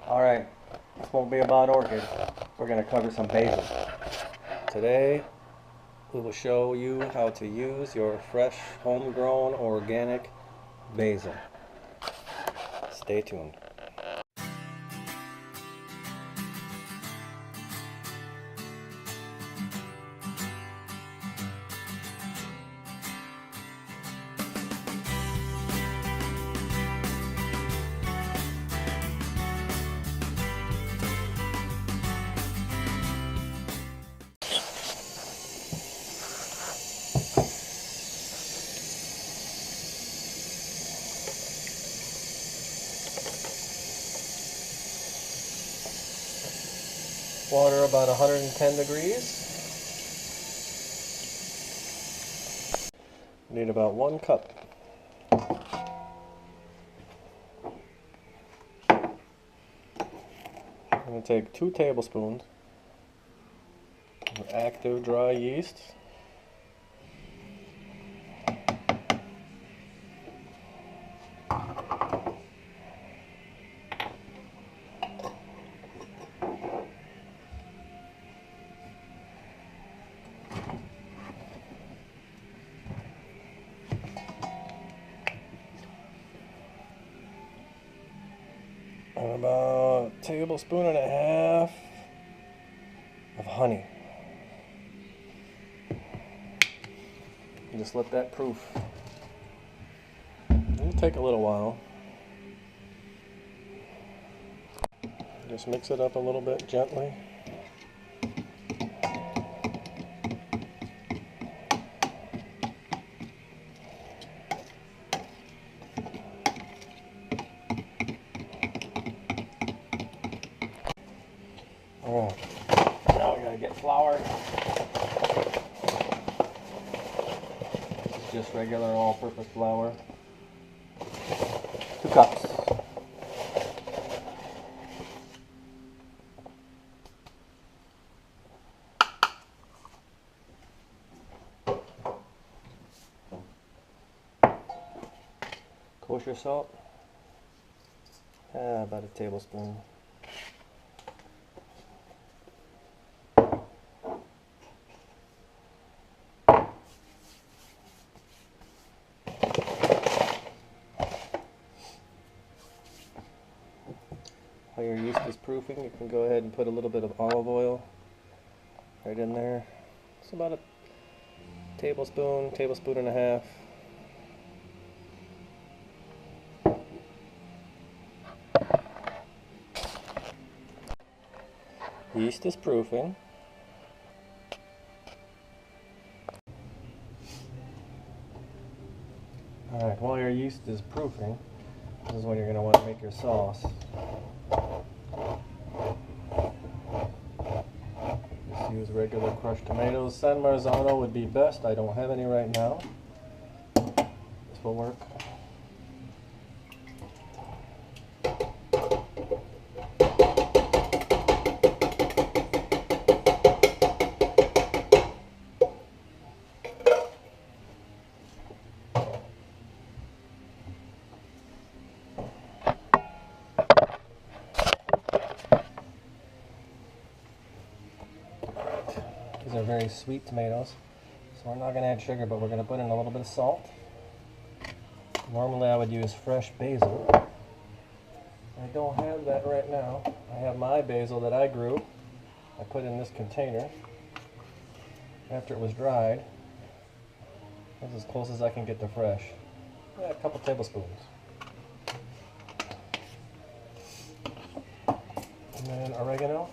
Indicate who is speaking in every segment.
Speaker 1: Alright, this won't be about orchids. We're going to cover some basil. Today, we will show you how to use your fresh, homegrown, organic basil. Stay tuned. Water about 110 degrees. Need about 1 cup. I'm going to take 2 tablespoons of active dry yeast. And about a tablespoon and a half of honey. Just let that proof. It'll take a little while. Just mix it up a little bit gently. Alright, now we gotta get flour. This is just regular all-purpose flour. 2 cups. Kosher salt. About a tablespoon. While your yeast is proofing, you can go ahead and put a little bit of olive oil right in there. It's about a tablespoon, tablespoon and a half. Yeast is proofing. Alright, while your yeast is proofing, this is when you're going to want to make your sauce. Just use regular crushed tomatoes. San Marzano would be best. I don't have any right now. This will work. These are very sweet tomatoes, so we're not going to add sugar, but we're going to put in a little bit of salt. Normally I would use fresh basil. I don't have that right now. I have my basil that I grew. I put in this container after it was dried. That's as close as I can get to fresh. Yeah, a couple tablespoons. And then oregano.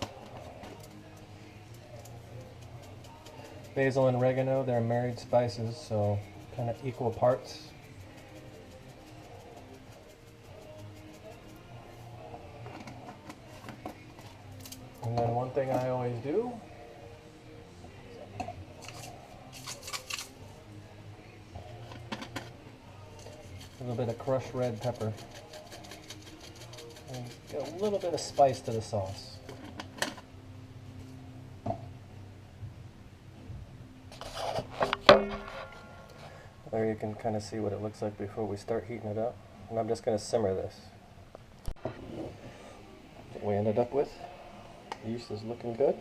Speaker 1: Basil and oregano, they're married spices, so kind of equal parts. And then one thing I always do, a little bit of crushed red pepper. And get a little bit of spice to the sauce. There you can kind of see what it looks like before we start heating it up. And I'm just going to simmer this. we ended up with. The yeast is looking good.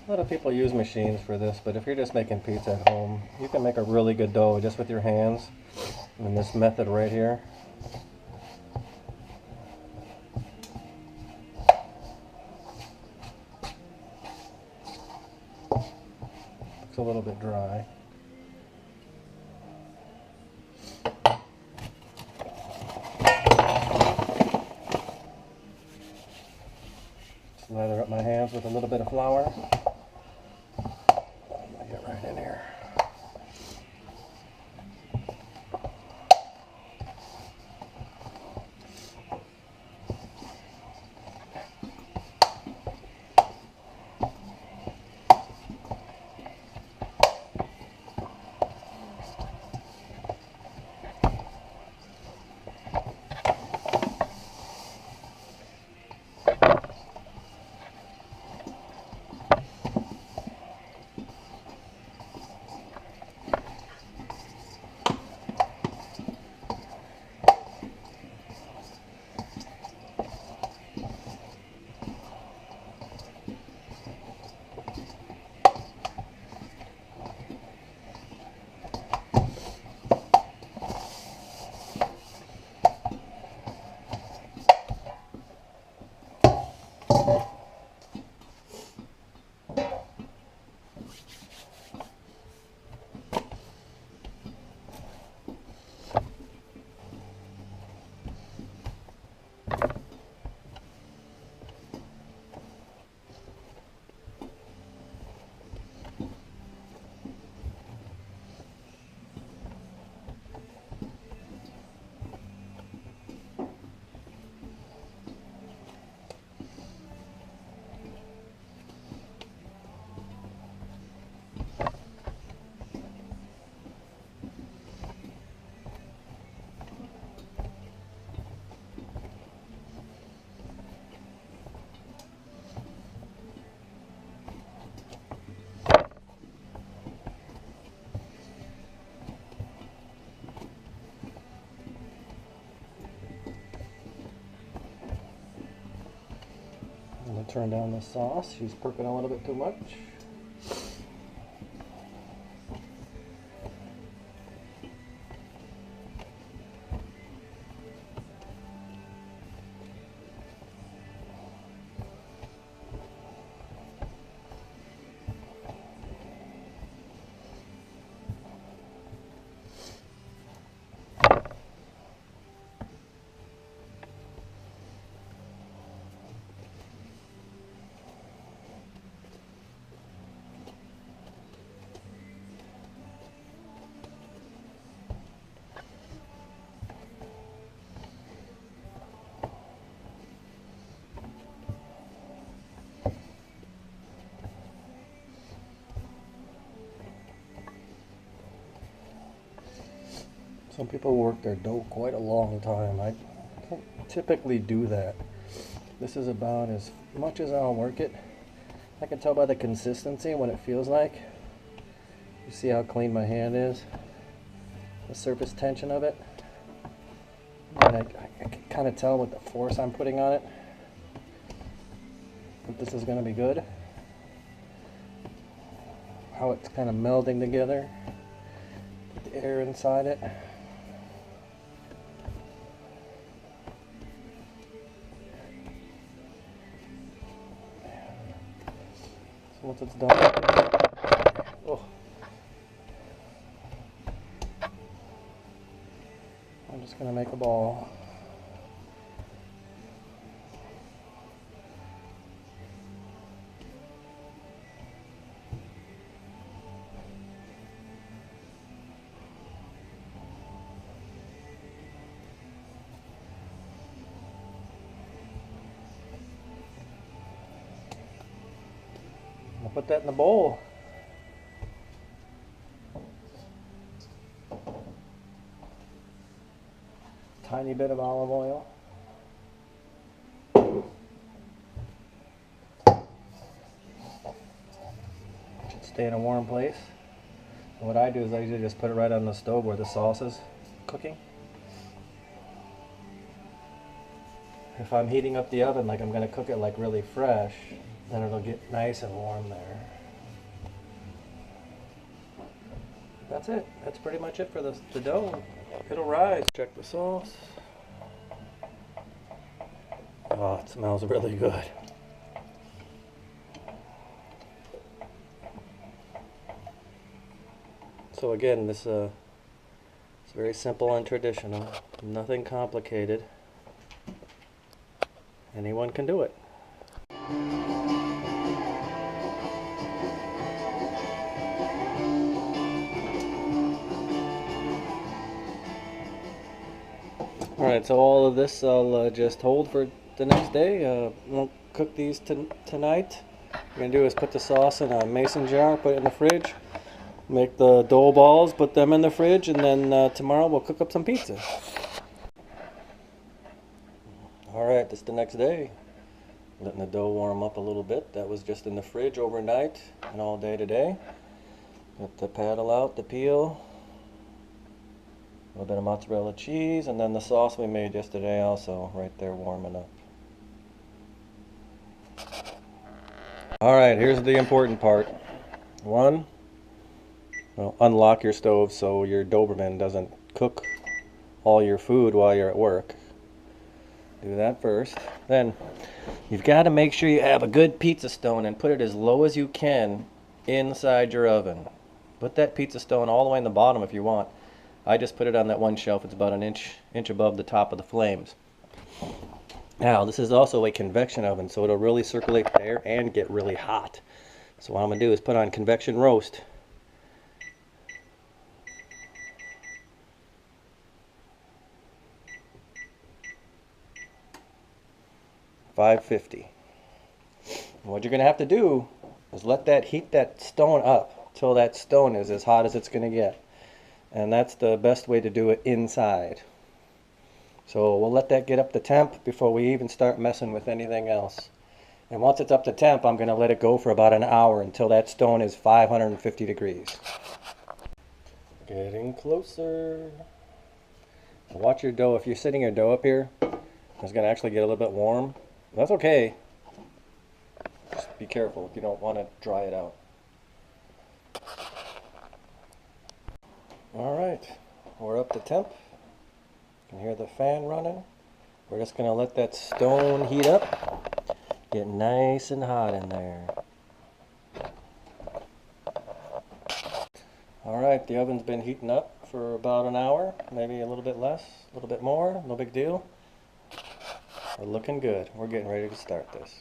Speaker 1: A lot of people use machines for this, but if you're just making pizza at home, you can make a really good dough just with your hands in this method right here. Looks a little bit dry. Lather up my hands with a little bit of flour. Get right in here. I'm going to turn down the sauce. She's perking a little bit too much. Some people work their dough quite a long time. I don't typically do that. This is about as much as I'll work it. I can tell by the consistency what it feels like. You see how clean my hand is? The surface tension of it. And I can kind of tell with the force I'm putting on it that this is going to be good. How it's kind of melding together with the air inside it. So once it's done, oh, just gonna make a ball. I'll put that in the bowl. Tiny bit of olive oil. Should stay in a warm place. And what I do is I usually just put it right on the stove where the sauce is cooking. If I'm heating up the oven like I'm going to cook it like really fresh, then it'll get nice and warm there. That's it. That's pretty much it for the dough. It'll rise. Check the sauce. Oh, it smells really good. So again, this it's very simple and traditional. Nothing complicated. Anyone can do it. Alright, so all of this I'll just hold for the next day. Won't cook these tonight. What we're going to do is put the sauce in a mason jar, put it in the fridge, make the dough balls, put them in the fridge, and then tomorrow we'll cook up some pizza. Alright, this is the next day. Letting the dough warm up a little bit. That was just in the fridge overnight and all day today. Got the paddle out, the peel. A little bit of mozzarella cheese, and then the sauce we made yesterday also right there warming up. Alright, here's the important part. One, well, unlock your stove so your Doberman doesn't cook all your food while you're at work. Do that first. Then you've got to make sure you have a good pizza stone and put it as low as you can inside your oven. Put that pizza stone all the way in the bottom if you want. I just put it on that one shelf. It's about an inch above the top of the flames. Now, this is also a convection oven, so it'll really circulate the air and get really hot. So what I'm going to do is put on convection roast. $550. What you're going to have to do is let that heat that stone up till that stone is as hot as it's going to get. And that's the best way to do it inside. So we'll let that get up to temp before we even start messing with anything else. And once it's up to temp, I'm going to let it go for about an hour until that stone is 550 degrees. Getting closer. Watch your dough. If you're sitting your dough up here, it's going to actually get a little bit warm. That's okay. Just be careful if you don't want to dry it out. Alright, we're up to temp. You can hear the fan running. We're just going to let that stone heat up. Get nice and hot in there. Alright, the oven's been heating up for about an hour, maybe a little bit less, a little bit more, no big deal. We're looking good. We're getting ready to start this.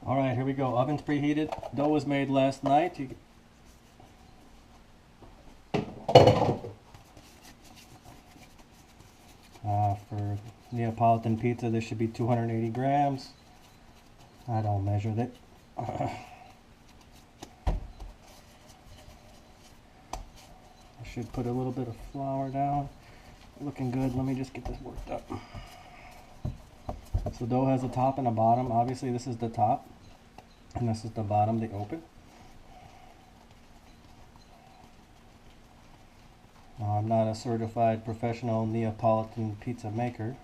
Speaker 1: Alright, here we go. Oven's preheated. Dough was made last night. For Neapolitan pizza, this should be 280 grams. I don't measure it. I should put a little bit of flour down. Looking good. Let me just get this worked up. So dough has a top and a bottom. Obviously this is the top and this is the bottom, the open. Now, I'm not a certified professional Neapolitan pizza maker,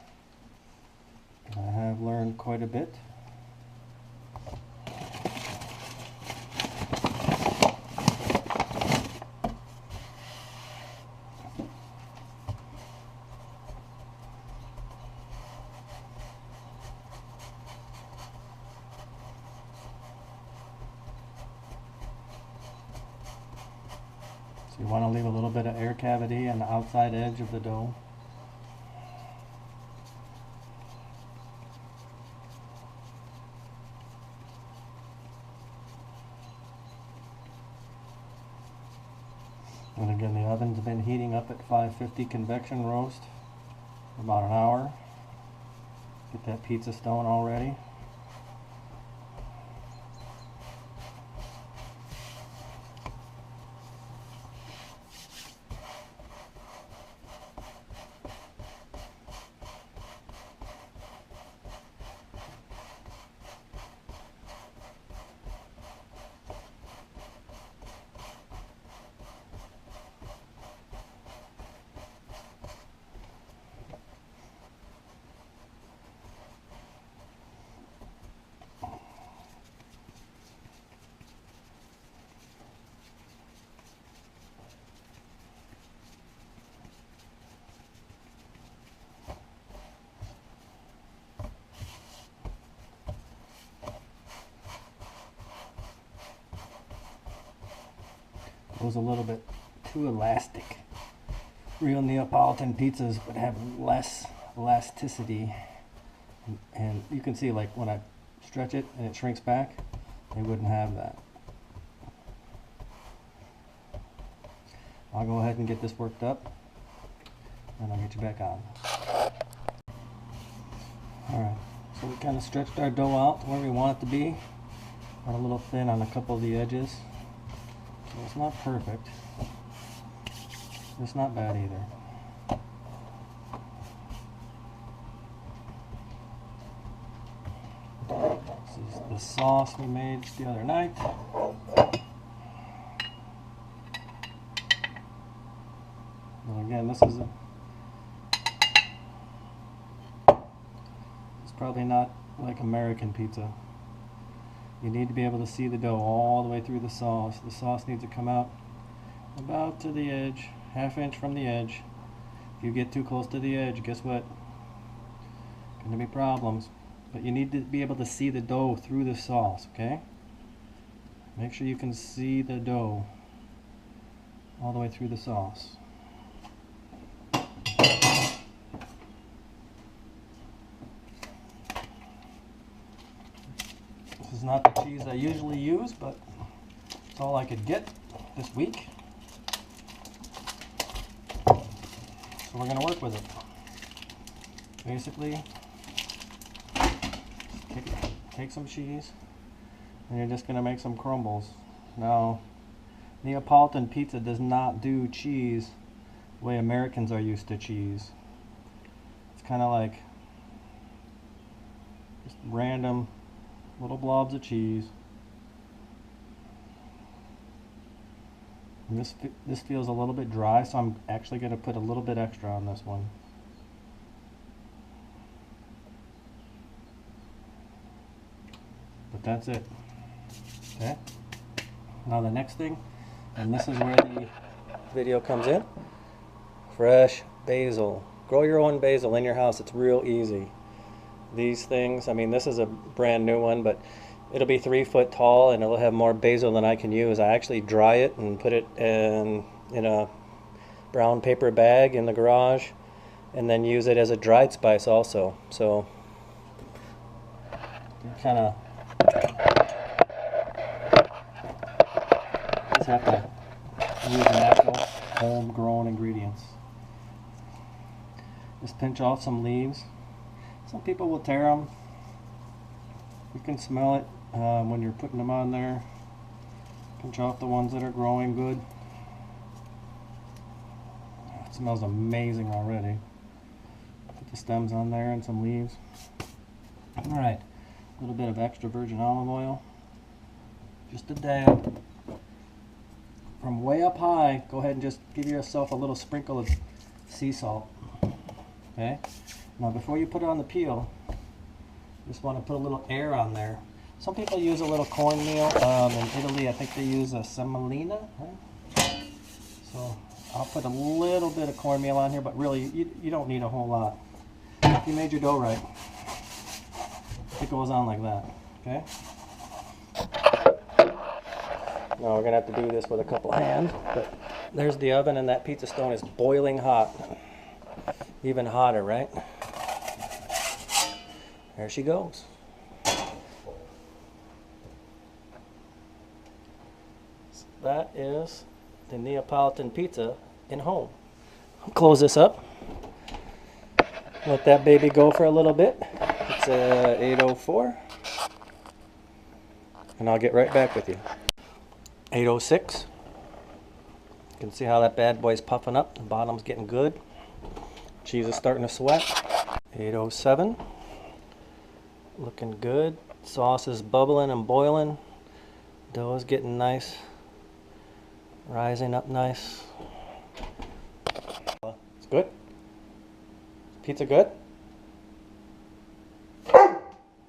Speaker 1: but I have learned quite a bit. So you want to leave a little bit of air cavity on the outside edge of the dough. And again, the oven's been heating up at 550 convection roast for about an hour. Get that pizza stone all ready. It was a little bit too elastic. Real Neapolitan pizzas would have less elasticity, and you can see, like, when I stretch it and it shrinks back, they wouldn't have that. I'll go ahead and get this worked up and I'll get you back on. Alright, so we kind of stretched our dough out to where we want it to be. Got a little thin on a couple of the edges. So it's not perfect. It's not bad either. This is the sauce we made the other night. And again, this is it's probably not like American pizza. You need to be able to see the dough all the way through the sauce. The sauce needs to come out about to the edge, ½ inch from the edge. If you get too close to the edge, guess what? Gonna be problems. But you need to be able to see the dough through the sauce, okay? Make sure you can see the dough all the way through the sauce. This is not the cheese I usually use, but it's all I could get this week. So we're going to work with it. Basically, take some cheese and you're just going to make some crumbles. Now, Neapolitan pizza does not do cheese the way Americans are used to cheese. It's kind of like just random little blobs of cheese. And this feels a little bit dry, so I'm actually going to put a little bit extra on this one. But that's it. Okay. Now the next thing, and this is where the video comes in. Fresh basil. Grow your own basil in your house. It's real easy. These things, I mean, this is a brand new one, but it'll be 3 foot tall and it'll have more basil than I can use. I actually dry it and put it in a brown paper bag in the garage and then use it as a dried spice also. So you kind of just have to use natural homegrown ingredients. Just pinch off some leaves. Some people will tear them. You can smell it when you're putting them on there. Pinch off the ones that are growing good. It smells amazing already. Put the stems on there and some leaves. Alright, a little bit of extra virgin olive oil. Just a dab. From way up high, go ahead and just give yourself a little sprinkle of sea salt. Okay? Now before you put it on the peel, you just want to put a little air on there. Some people use a little cornmeal. In Italy, I think they use a semolina. Right? So I'll put a little bit of cornmeal on here, but really you don't need a whole lot. If you made your dough right, it goes on like that. Okay? Now we're gonna have to do this with a couple hands, but there's the oven, and that pizza stone is boiling hot. Even hotter, right? There she goes. That is the Neapolitan pizza in home. I'll close this up. Let that baby go for a little bit. It's 8:04. And I'll get right back with you. 8:06. You can see how that bad boy's puffing up. The bottom's getting good. Cheese is starting to sweat. 8:07. Looking good. Sauce is bubbling and boiling. Dough is getting nice. Rising up nice. It's good. Pizza good?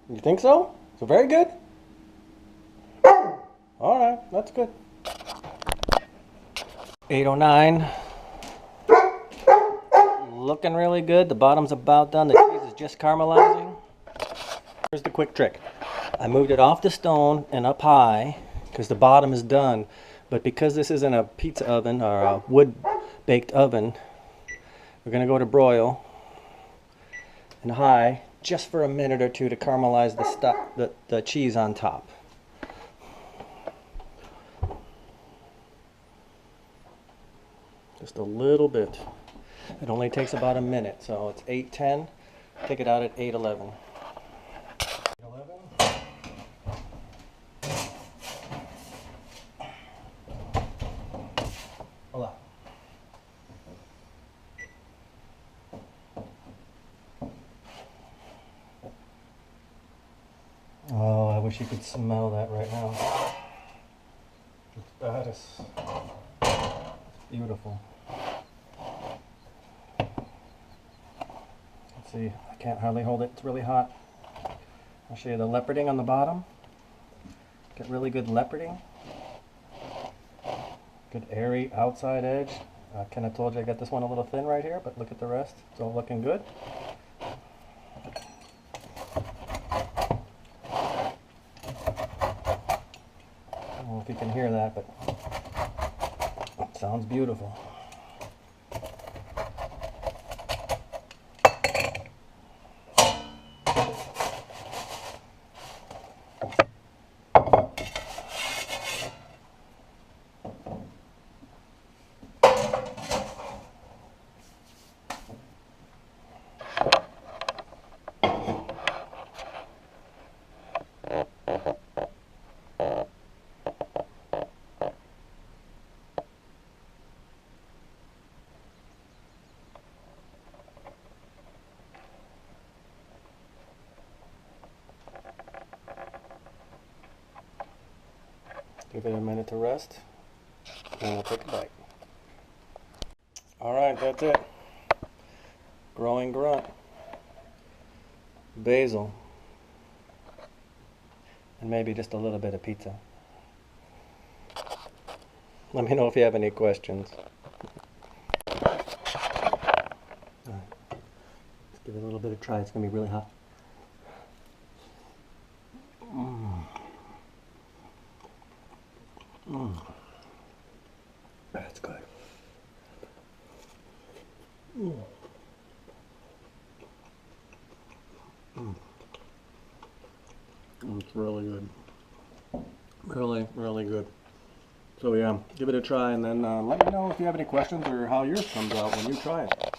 Speaker 1: You think so? So very good? Alright, that's good. 8:09. Looking really good. The bottom's about done. The cheese is just caramelizing. Here's the quick trick. I moved it off the stone and up high because the bottom is done. But because this isn't a pizza oven or a wood-baked oven, we're going to go to broil and high just for a minute or two to caramelize the cheese on top. Just a little bit. It only takes about a minute, so it's 8:10. Take it out at 8:11. 8:11. Hola. Oh, I wish you could smell that right now. That is beautiful. Let's see, I can't hardly hold it. It's really hot. I'll show you the leoparding on the bottom. Get really good leoparding. Good airy outside edge. I kind of told you I got this one a little thin right here, but look at the rest. It's all looking good. I don't know if you can hear that, but it sounds beautiful. Give it a minute to rest, and we'll take a bite. Alright, that's it. Growing grunt, basil, and maybe just a little bit of pizza. Let me know if you have any questions. Let's give it a little bit of try. It's going to be really hot. That's good. It's really good. Really, really good. So yeah, give it a try, and then let me know if you have any questions or how yours comes out when you try it.